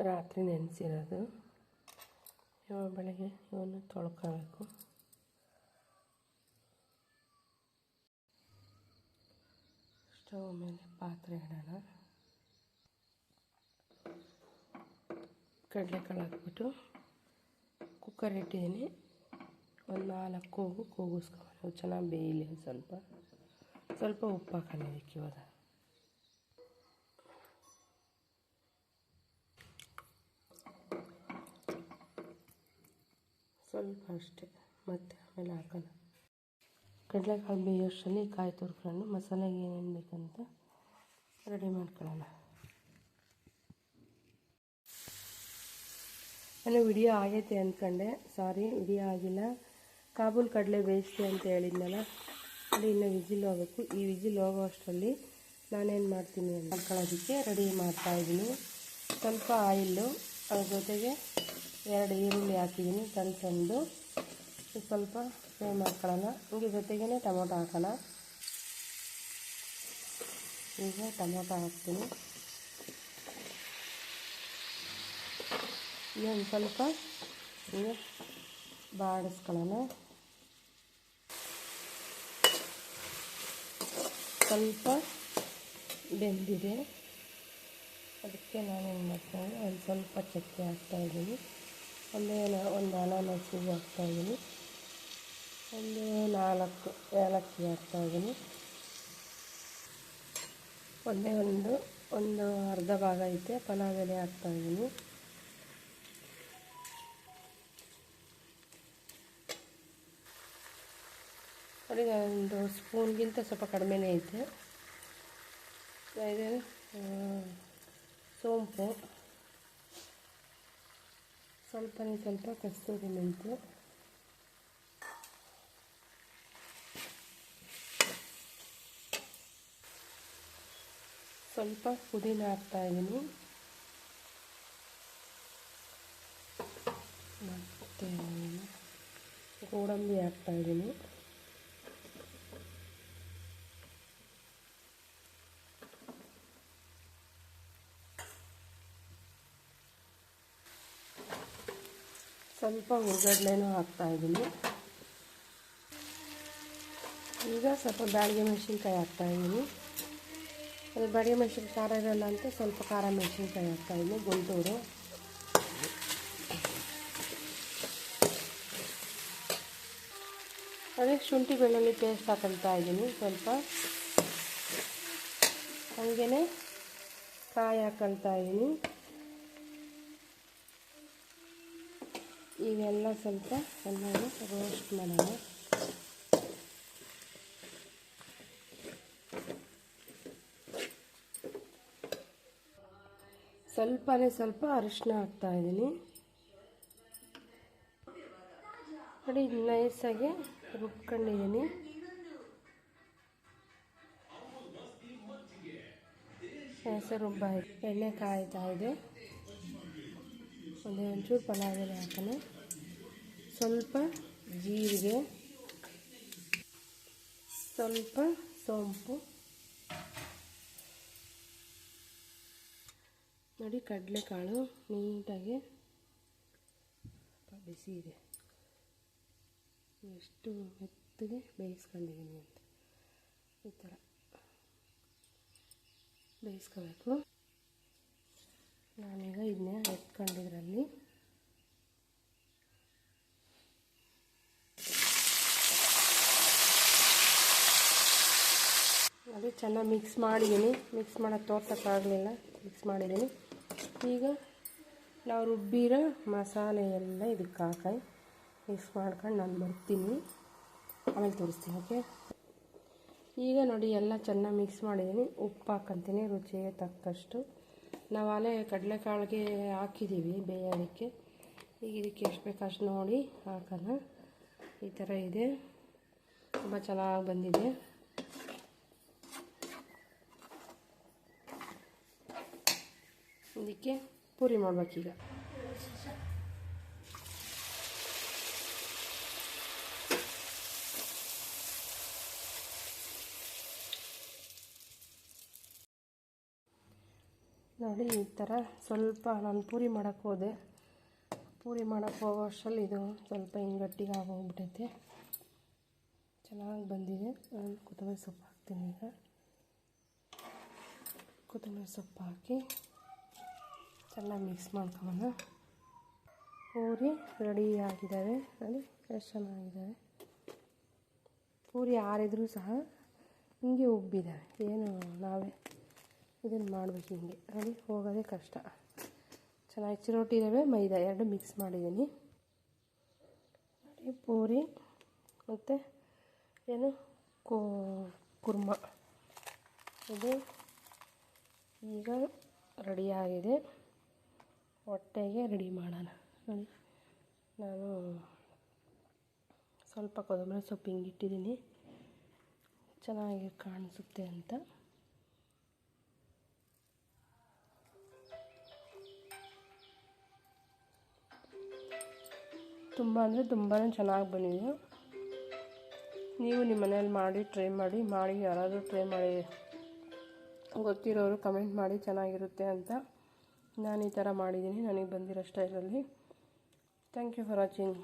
ರಾತ್ರಿ ನೆನೆಸಿರೋದು. ಇವಾಗ ಬೆಳಗ್ಗೆ ಇವನ್ನು ತೊಳ್ಕೋಬೇಕು. ಸ್ಟವ್ ಮೇಲೆ ಪಾತ್ರೆ ಇಡೋಣ. ಕಡಲೆಕಾಳು ಹಾಕ್ಬಿಟ್ಟು ಕುಕ್ಕರ್ ಇಟ್ಟಿದ್ದೀನಿ. ಒಂದು 4 ಕೂಗು ಕೂಗಿಸ್ಕೊಂಡು ಚೆನ್ನಾಗಿ ಬೇಯಲಿ. ಸ್ವಲ್ಪ ಉಪ್ಪು ಹಾಕೋಣ ಇದಕ್ಕೆ. ಇವಾಗ ಸ್ವಲ್ಪ ಅಷ್ಟೇ, ಮತ್ತು ಆಮೇಲೆ ಹಾಕೋಣ. ಕಡಲೆಕಾಳು ಬೇಯೋಷ್ಟರಲ್ಲಿ ಕಾಯಿ ತುರ್ಕೊಂಡು ಮಸಾಲೆಗೆ ಏನೇನು ಬೇಕಂತ ರೆಡಿ ಮಾಡ್ಕೊಳ್ಳೋಣ. ನಾನು ವಿಡಿಯೋ ಆಗೈತೆ ಅಂದ್ಕೊಂಡೆ, ಸಾರಿ ವಿಡಿಯೋ ಆಗಿಲ್ಲ. ಕಾಬೂಲ್ ಕಡಲೆ ಬೇಯಿಸ್ತೆ ಅಂತ ಹೇಳಿದ್ನಲ್ಲ, ಅದು ಇನ್ನೂ ವಿಜಿಲ್ ಹೋಗಬೇಕು. ಈ ವಿಜಿಲ್ ಹೋಗೋ ಅಷ್ಟರಲ್ಲಿ ನಾನೇನು ಮಾಡ್ತೀನಿ ಮಾಡ್ಕೊಳ್ಳೋದಕ್ಕೆ ರೆಡಿ ಮಾಡ್ತಾಯಿದ್ದೀನಿ. ಸ್ವಲ್ಪ ಆಯಿಲ್ಲು, ಅದ್ರ ಜೊತೆಗೆ 2 ಈರುಳ್ಳಿ ಹಾಕಿದ್ದೀನಿ ಸಣ್ಣದು. ಸ್ವಲ್ಪ ಫ್ರೈ ಮಾಡ್ಕೊಳ್ಳೋಣ. ಹಂಗೆ ಜೊತೆಗೇ ಟೊಮೊಟೊ ಹಾಕೋಣ. ಈಗ ಟೊಮೊಟೊ ಹಾಕ್ತೀನಿ. ಇನ್ನೊಂದು ಸ್ವಲ್ಪ ಹೀಗೆ ಬಾಡಿಸ್ಕೊಳ್ಳೋಣ. ಸ್ವಲ್ಪ ಬೆಂದಿದೆ, ಅದಕ್ಕೆ ನಾನೇನು ಮಾಡ್ತಾಯಿದ್ದೀನಿ, ಒಂದು ಸ್ವಲ್ಪ ಚಕ್ಕೆ ಹಾಕ್ತಾಯಿದ್ದೀನಿ. ಒಂದು ಅನಾನಸಿಗೆ ಹಾಕ್ತಾಯಿದ್ದೀನಿ. ಒಂದು 4 ಏಲಕ್ಕಿ ಹಾಕ್ತಾಯಿದ್ದೀನಿ. ಒಂದು ಅರ್ಧ ಭಾಗ ಐತೆ ಪಲಾವ್ ಎಲೆ ಹಾಕ್ತಾಯಿದ್ದೀನಿ. ಅಡಿಗೆ ಒಂದು ಸ್ಪೂನ್ಗಿಂತ ಸ್ವಲ್ಪ ಕಡಿಮೆನೇ ಐತೆ. ಇದು ಸೋಂಪು, ಸ್ವಲ್ಪ ಕಸ್ತೂರಿ ಮೆಂತ್ಯ, ಸ್ವಲ್ಪ ಪುದೀನ ಹಾಕ್ತಾಯಿದ್ದೀನಿ. ಮತ್ತು ಗೋಡಂಬಿ ಹಾಕ್ತಾಯಿದ್ದೀನಿ. ಸ್ವಲ್ಪ ಉರ್ಗಡ್ಲೆನೂ ಹಾಕ್ತಾಯಿದ್ದೀನಿ. ಈಗ ಸ್ವಲ್ಪ ಬ್ಯಾಡಗಿ ಮೆಣಸಿನ್ಕಾಯಿ ಹಾಕ್ತಾಯಿದ್ದೀನಿ. ಅದು ಬ್ಯಾಡಗಿ ಮೆಣಸಿನ್ಕಾಯಿ ಖಾರ ಇರೋಲ್ಲ ಅಂತ ಸ್ವಲ್ಪ ಖಾರ ಮೆಣಸಿನ್ಕಾಯಿ ಹಾಕ್ತಾಯಿದ್ದೀನಿ, ಗುಂಟೂರು. ಅದೇ ಶುಂಠಿ ಬೆಳ್ಳುಳ್ಳಿ ಪೇಸ್ಟ್ ಹಾಕೊಳ್ತಾ ಇದ್ದೀನಿ ಸ್ವಲ್ಪ. ಹಾಗೇ ಕಾಯಿ ಹಾಕೊಳ್ತಾ ಇದ್ದೀನಿ. ಇವೆಲ್ಲ ಸ್ವಲ್ಪ ಚೆನ್ನಾಗಿ ರೋಸ್ಟ್ ಮಾಡೋಣ. ಸ್ವಲ್ಪ ಅರಿಶಿನ ಹಾಕ್ತಾಯಿದ್ದೀನಿ. ನೋಡಿ, ನೈಸಾಗಿ ರುಬ್ಕೊಂಡಿದ್ದೀನಿ. ರುಬ್ಬಾಯಿತು. ಎಣ್ಣೆ ಕಾಯ್ತಾ ಇದೆ. ಒಂಚೂರು ಪಲಾವ್ ಎಲೆ ಹಾಕೋಣ. ಸ್ವಲ್ಪ ಜೀರಿಗೆ, ಸ್ವಲ್ಪ ಸೋಂಪು. ನೋಡಿ, ಕಡಲೆಕಾಳು ನೀಟಾಗಿ ಬಿಸಿ ಇದೆ. ಎಷ್ಟು ಮೆತ್ತಗೆ ಬೇಯಿಸ್ಕೊಂಡಿದ್ದೀನಿ ಅಂತ ಈ ಥರ ಬೇಯಿಸ್ಕೋಬೇಕು. ನಾನೀಗ ಇದನ್ನೇ ಎತ್ಕೊಂಡಿದ್ರಲ್ಲಿ ಅದು ಚೆನ್ನಾಗಿ ಮಿಕ್ಸ್ ಮಾಡಿದ್ದೀನಿ. ಮಿಕ್ಸ್ ಮಾಡೋಕ್ಕೆ ತೋರ್ಸೋಕ್ಕಾಗಲಿಲ್ಲ, ಮಿಕ್ಸ್ ಮಾಡಿದ್ದೀನಿ. ಈಗ ನಾವು ರುಬ್ಬಿರೋ ಮಸಾಲೆ ಎಲ್ಲ ಇದಕ್ಕೆ ಹಾಕಿ ಮಿಕ್ಸ್ ಮಾಡ್ಕೊಂಡು ನಾನು ಬರ್ತೀನಿ, ಆಮೇಲೆ ತೋರಿಸ್ತೀನಿ. ಓಕೆ, ಈಗ ನೋಡಿ ಎಲ್ಲ ಚೆನ್ನಾಗಿ ಮಿಕ್ಸ್ ಮಾಡಿದ್ದೀನಿ. ಉಪ್ಪು ಹಾಕ್ಕೊಂತೀನಿ ರುಚಿಗೆ ತಕ್ಕಷ್ಟು. ನಾವು ಅಲ್ಲೇ ಕಡಲೆಕಾಳಿಗೆ ಹಾಕಿದ್ದೀವಿ ಬೇಯೋದಕ್ಕೆ. ಈಗ ಇದಕ್ಕೆ ಎಷ್ಟು ಬೇಕು ಅಷ್ಟು ನೋಡಿ ಹಾಕೋಣ. ಈ ಥರ ಇದೆ, ತುಂಬ ಚೆನ್ನಾಗಿ ಬಂದಿದೆ. ಇದಕ್ಕೆ ಪೂರಿ ಮಾಡ್ಬೇಕೀಗ. ನೋಡಿ ಈ ಥರ ಸ್ವಲ್ಪ ನಾನು ಪೂರಿ ಮಾಡೋಕ್ಕೆ ಹೋದೆ. ಪೂರಿ ಮಾಡೋಕ್ಕೆ ಹೋಗೋ ಅಷ್ಟರಲ್ಲಿ ಇದು ಸ್ವಲ್ಪ ಹಿಂಗೆ ಗಟ್ಟಿಗೆ ಆಗೋಗ್ಬಿಟ್ಟೈತೆ. ಚೆನ್ನಾಗಿ ಬಂದಿದೆ. ನಾನು ಕೊತ್ತಂಬರಿ ಸೊಪ್ಪು ಹಾಕ್ತೀನಿ. ಈಗ ಕೊತ್ತಂಬರಿ ಸೊಪ್ಪು ಹಾಕಿ ಚೆನ್ನಾಗಿ ಮಿಕ್ಸ್ ಮಾಡ್ಕೊಳ್ಳೋಣ. ಪೂರಿ ರೆಡಿ ಆಗಿದ್ದಾವೆ. ನೋಡಿ ಎಷ್ಟು ಚೆನ್ನಾಗಿದ್ದಾವೆ. ಪೂರಿ ಆರಿದ್ರೂ ಸಹ ಹಿಂಗೆ ಉಬ್ಬಿದ್ದಾವೆ. ಏನು ನಾವೇ ಇದನ್ನು ಮಾಡಬೇಕು ಹಿಂಗೆ. ನೋಡಿ ಹೋಗೋದೇ ಕಷ್ಟ. ಚೆನ್ನಾಗಿ ಚಿರೋಟಿ ರವೆ ಮೈದಾ ಎರಡು ಮಿಕ್ಸ್ ಮಾಡಿದ್ದೀನಿ. ನೋಡಿ ಪೂರಿ ಮತ್ತು ಏನು ಕುರ್ಮ ಇದು ಈಗ ರೆಡಿಯಾಗಿದೆ. ಹೊಟ್ಟೆಗೆ ರೆಡಿ ಮಾಡೋಣ. ನೋಡಿ ನಾನು ಸ್ವಲ್ಪ ಕೊತ್ತಂಬರಿ ಸೊಪ್ಪು ಹಿಂಗೆ ಇಟ್ಟಿದ್ದೀನಿ, ಚೆನ್ನಾಗಿ ಕಾಣಿಸುತ್ತೆ ಅಂತ. ತುಂಬ ಅಂದರೆ ತುಂಬಾ ಚೆನ್ನಾಗಿ ಬಂದಿದೆ. ನೀವು ನಿಮ್ಮ ಮನೇಲಿ ಮಾಡಿ ಟ್ರೈ ಮಾಡಿ ಯಾರಾದರೂ ಟ್ರೈ ಮಾಡಿ ಗೊತ್ತಿರೋರು ಕಮೆಂಟ್ ಮಾಡಿ ಚೆನ್ನಾಗಿರುತ್ತೆ ಅಂತ. ನಾನು ಈ ಥರ ಮಾಡಿದ್ದೀನಿ ನನಗೆ ಬಂದಿರೋ ಸ್ಟೈಲಲ್ಲಿ. Thank you for watching.